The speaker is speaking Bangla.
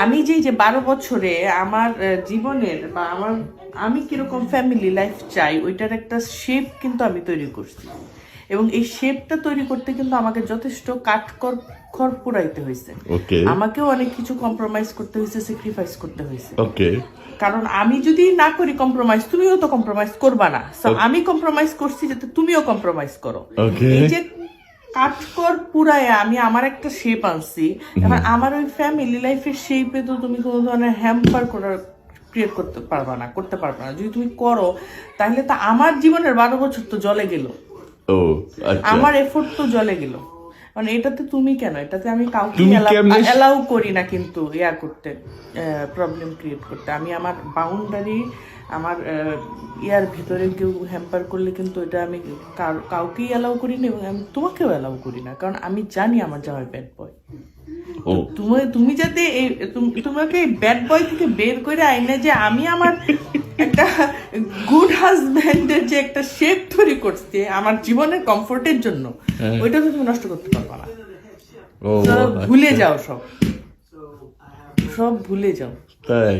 আমি যে 12 বছরে আমার জীবনের বা আমি কিরকম ফ্যামিলি লাইফ চাই ওইটার একটা শেপ কিন্তু আমি তৈরি করছি, এবং এই শেপটা তৈরি করতে কিন্তু আমাকে যথেষ্ট খড় পুরাইতে হয়েছে। আমাকেও অনেক কিছু কম্প্রোমাইজ করতে হয়েছে, স্যাক্রিফাইস করতে হয়েছে। কারণ আমি যদি না করি কম্প্রোমাইজ, তুমিও তো কম্প্রোমাইজ করবা না। আমি কম্প্রোমাইজ করছি যাতে তুমিও কম্প্রোমাইজ করো। এই যে কাঠকর পুরায় আমি আমার একটা শেপ আনছি, এবার আমার ওই ফ্যামিলি লাইফের শেপে তো তুমি কোনো ধরনের হ্যাম্পার ক্রিয়েট করতে পারবা না। যদি তুমি করো তাহলে তো আমার জীবনের 12 বছর তো জলে গেল, আমার এফোর্ট তো জলে গেল। মানে এটাতে তুমি কেন, এটাতে আমি কাউকে অ্যালাউ করি না কিন্তু করতে, প্রবলেম ক্রিয়েট করতে। আমি আমার বাউন্ডারি, আমার ইয়ার ভিতরে কেউ হ্যাম্পার করলে কিন্তু এটা আমি কাউকেই অ্যালাউ করি না, এবং আমি তোমাকেও অ্যালাউ করি না, কারণ আমি জানি আমার জামাই ব্যাড বয়। তুমি যাতে তোমাকে ব্যাড বয় থেকে বের করে আইনে যে আমি আমার একটা গুড হাজব্যান্ডের যে একটা শেপ তৈরি করছে আমার জীবনের কমফোর্টের জন্য, ওইটা তো তুমি নষ্ট করতে পারবা না। ভুলে যাও, সব ভুলে যাও। তাই